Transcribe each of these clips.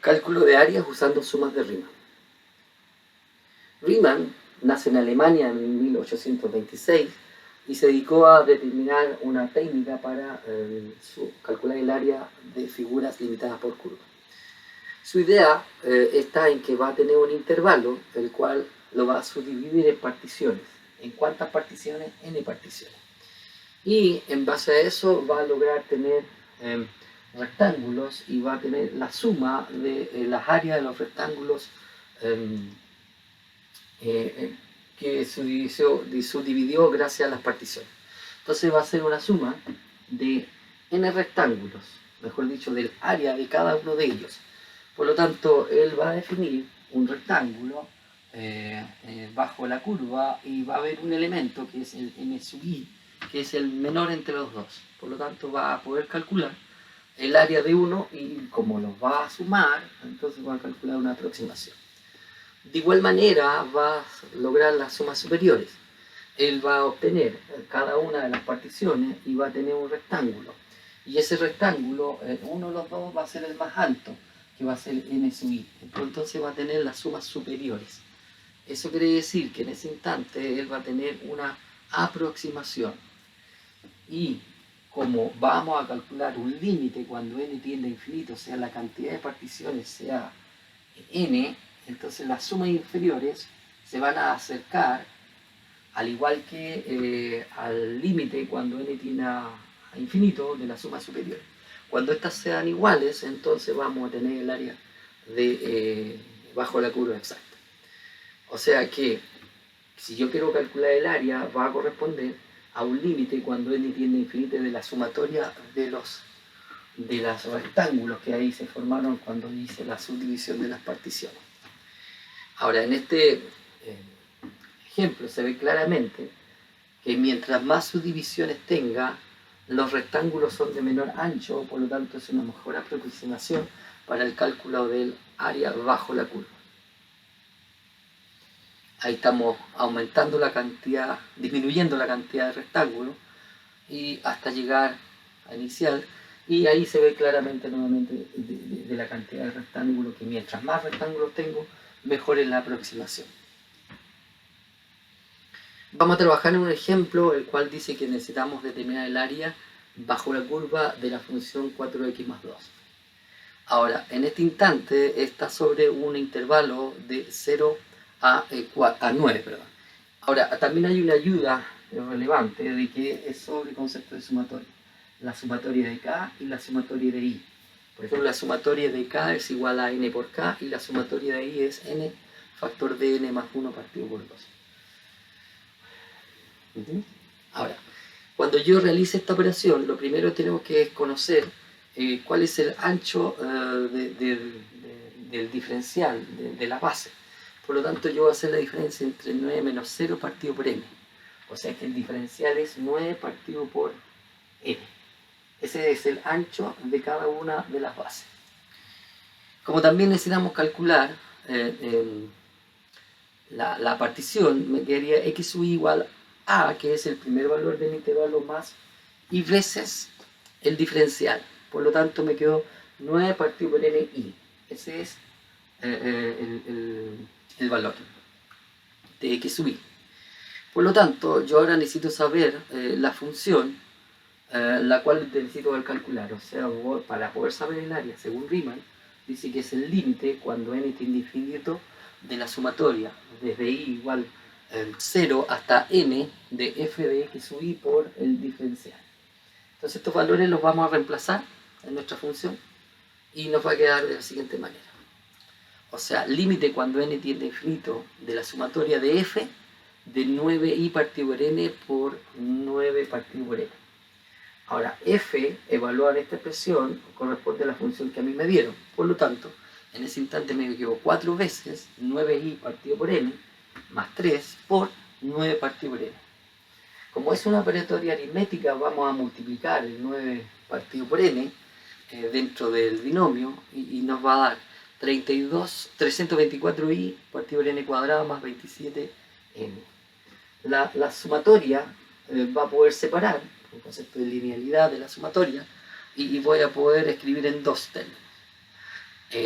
Cálculo de áreas usando sumas de Riemann. Riemann nace en Alemania en 1826 y se dedicó a determinar una técnica para calcular el área de figuras limitadas por curva. Su idea está en que va a tener un intervalo, el cual lo va a subdividir en particiones. ¿En cuántas particiones? N particiones. Y en base a eso va a lograr tener rectángulos y va a tener la suma de las áreas de los rectángulos que subdividió gracias a las particiones. Entonces va a ser una suma de n rectángulos, mejor dicho, del área de cada uno de ellos. Por lo tanto, él va a definir un rectángulo bajo la curva y va a haber un elemento que es el n sub i, que es el menor entre los dos. Por lo tanto, va a poder calcular el área de uno y como los va a sumar, entonces va a calcular una aproximación. De igual manera va a lograr las sumas superiores. Él va a obtener cada una de las particiones y va a tener un rectángulo. Y ese rectángulo, uno de los dos va a ser el más alto, que va a ser n sub i. Entonces va a tener las sumas superiores. Eso quiere decir que en ese instante él va a tener una aproximación. Y como vamos a calcular un límite cuando n tiende a infinito, o sea, la cantidad de particiones sea n, entonces las sumas inferiores se van a acercar, al igual que al límite cuando n tiende a infinito de las sumas superiores. Cuando estas sean iguales, entonces vamos a tener el área de bajo la curva exacta. O sea que si yo quiero calcular el área, va a corresponder a un límite cuando n tiende a infinito de la sumatoria de los rectángulos que ahí se formaron cuando hice la subdivisión de las particiones. Ahora, en este ejemplo se ve claramente que mientras más subdivisiones tenga, los rectángulos son de menor ancho, por lo tanto es una mejor aproximación para el cálculo del área bajo la curva. Ahí estamos aumentando la cantidad, disminuyendo la cantidad de rectángulos y hasta llegar a inicial, y ahí se ve claramente nuevamente de la cantidad de rectángulos, que mientras más rectángulos tengo, mejor es la aproximación. Vamos a trabajar en un ejemplo el cual dice que necesitamos determinar el área bajo la curva de la función 4x más 2. Ahora, en este instante está sobre un intervalo de 0 a 9. Perdón. Ahora, también hay una ayuda relevante de que es sobre el concepto de sumatoria. La sumatoria de K y la sumatoria de I. Por ejemplo, la sumatoria de K es igual a n por K y la sumatoria de I es n factor de n más 1 partido por 2. Ahora, cuando yo realice esta operación, lo primero que tenemos que conocer cuál es el ancho del diferencial, de la base. Por lo tanto, yo voy a hacer la diferencia entre 9 menos 0 partido por n. O sea que el diferencial es 9 partido por n. Ese es el ancho de cada una de las bases. Como también necesitamos calcular la partición, me quedaría x sub i igual a, que es el primer valor del intervalo, más y veces el diferencial. Por lo tanto, me quedó 9 partido por n i. Ese es el valor de x sub i. Por lo tanto, yo ahora necesito saber la función la cual necesito calcular. O sea, para poder saber el área, según Riemann, dice que es el límite cuando n tiende a infinito de la sumatoria, desde i igual 0 hasta n de f de x sub i por el diferencial. Entonces estos valores los vamos a reemplazar en nuestra función y nos va a quedar de la siguiente manera. O sea, límite cuando n tiende a infinito de la sumatoria de f de 9i partido por n por 9 partido por n. Ahora, f, evaluar esta expresión, corresponde a la función que a mí me dieron. Por lo tanto, en ese instante me quedo 4 veces 9i partido por n más 3 por 9 partido por n. Como es una operatoria aritmética, vamos a multiplicar el 9 partido por n dentro del binomio y nos va a dar 324i partido por n cuadrado más 27n. La sumatoria va a poder separar el concepto de linealidad de la sumatoria y voy a poder escribir en dos términos.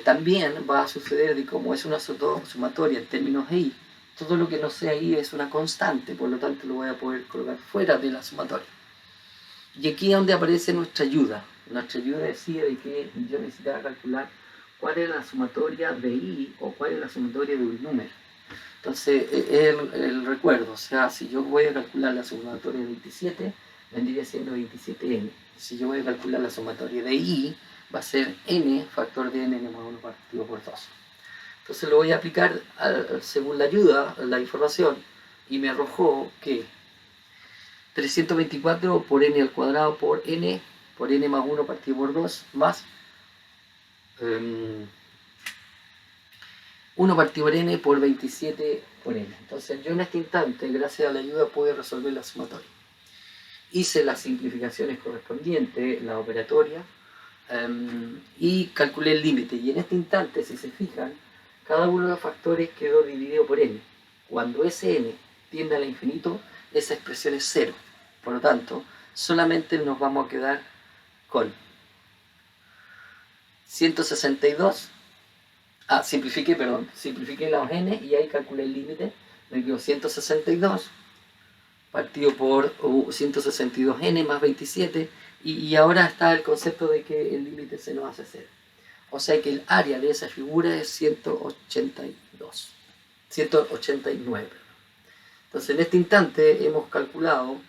También va a suceder de como es una sumatoria en términos de i, todo lo que no sea i es una constante, por lo tanto lo voy a poder colocar fuera de la sumatoria. Y aquí es donde aparece nuestra ayuda. Nuestra ayuda decía de que yo necesitaba calcular cuál es la sumatoria de i o cuál es la sumatoria de un número. Entonces, es el recuerdo, o sea, si yo voy a calcular la sumatoria de 27, vendría siendo 27n. Si yo voy a calcular la sumatoria de i, va a ser n factor de n más 1 partido por 2. Entonces lo voy a aplicar según la ayuda, la información, y me arrojó que 324 por n al cuadrado por n más 1 partido por 2 más 1 partido por n por 27 por n. Entonces yo en este instante, gracias a la ayuda, pude resolver la sumatoria. Hice las simplificaciones correspondientes, la operatoria, y calculé el límite. Y en este instante, si se fijan, cada uno de los factores quedó dividido por n. Cuando ese n tiende al infinito, esa expresión es 0. Por lo tanto, solamente nos vamos a quedar con 162. Simplifiqué los n y ahí calculé el límite. Me quedó 162 partido por 162n más 27. Y ahora está el concepto de que el límite se nos hace 0. O sea que el área de esa figura es 189. Entonces en este instante hemos calculado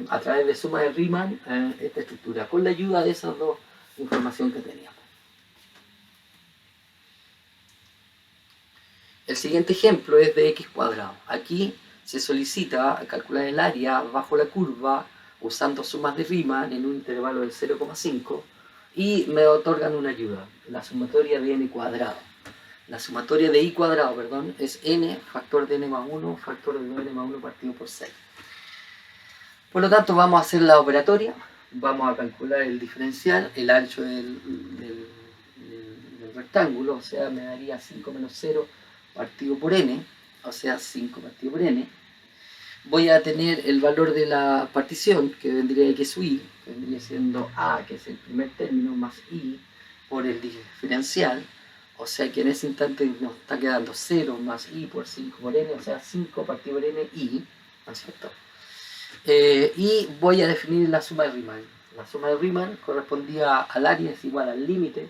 a través de suma de Riemann esta estructura con la ayuda de esas dos informaciones que teníamos. El siguiente ejemplo es de x cuadrado. Aquí se solicita calcular el área bajo la curva usando sumas de Riemann en un intervalo del 0,5 y me otorgan una ayuda, la sumatoria de n cuadrado. La sumatoria de i cuadrado, perdón, es n factor de n más 1 factor de 2n más 1 partido por 6. Por lo tanto, vamos a hacer la operatoria, vamos a calcular el diferencial, el ancho del rectángulo, o sea, me daría 5 menos 0 partido por n, o sea, 5 partido por n. Voy a tener el valor de la partición, que vendría x sub i, que vendría siendo a, que es el primer término, más i por el diferencial, o sea que en ese instante nos está quedando 0 más i por 5 por n, o sea, 5 partido por n i, ¿no es cierto? Y voy a definir la suma de Riemann. La suma de Riemann correspondía al área es igual al límite,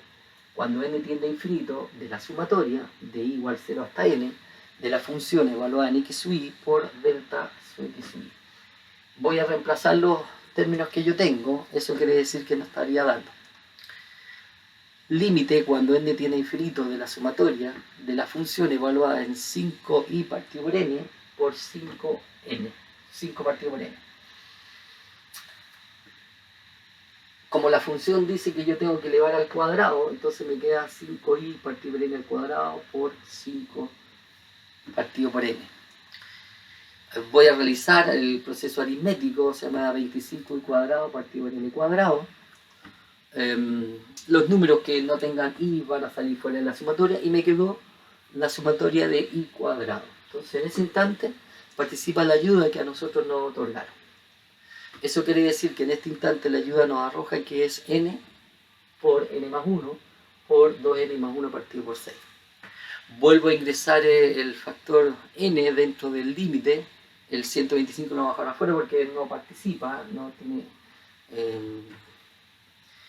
cuando n tiende a infinito, de la sumatoria, de i igual 0 hasta n, de la función evaluada en x sub i por delta sub x sub i. Voy a reemplazar los términos que yo tengo, eso quiere decir que nos estaría dando límite cuando n tiende a infinito de la sumatoria de la función evaluada en 5i partido por n por 5n, 5 partido por n. Como la función dice que yo tengo que elevar al cuadrado, entonces me queda 5i partido por n al cuadrado por 5 partido por n. Voy a realizar el proceso aritmético, se llama 25i cuadrado partido por n cuadrado. Los números que no tengan i van a salir fuera de la sumatoria y me quedó la sumatoria de i cuadrado. Entonces en ese instante participa la ayuda que a nosotros nos otorgaron. Eso quiere decir que en este instante la ayuda nos arroja que es n por n más 1 por 2n más 1 partido por 6. Vuelvo a ingresar el factor n dentro del límite. El 125 lo va a bajar afuera porque no participa, no tiene,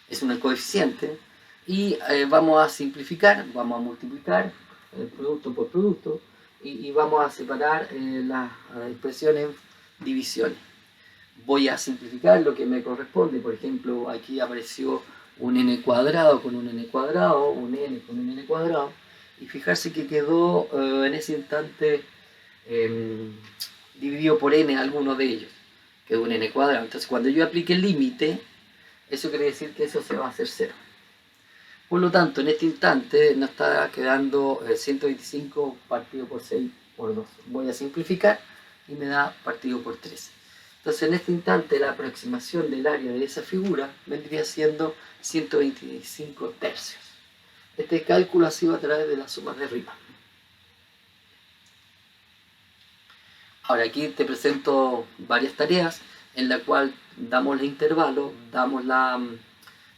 es un coeficiente. Y vamos a simplificar, vamos a multiplicar el producto por producto y vamos a separar las expresiones en divisiones. Voy a simplificar lo que me corresponde. Por ejemplo, aquí apareció un n cuadrado con un n cuadrado, un n con un n cuadrado, y fijarse que quedó en ese instante dividido por n alguno de ellos, quedó un n cuadrado. Entonces cuando yo aplique el límite, eso quiere decir que eso se va a hacer 0. Por lo tanto, en este instante nos está quedando 125 partido por 6 por 2. Voy a simplificar y me da partido por 13. Entonces en este instante la aproximación del área de esa figura vendría siendo 125 tercios. Este cálculo ha sido a través de las sumas de Riemann. Ahora aquí te presento varias tareas en la cual damos el intervalo, damos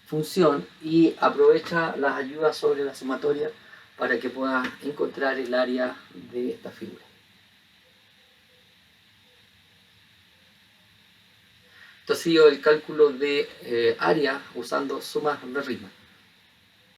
función y aprovecha las ayudas sobre la sumatoria para que puedas encontrar el área de esta figura. Esto ha sido el cálculo de área usando sumas logarítmicas.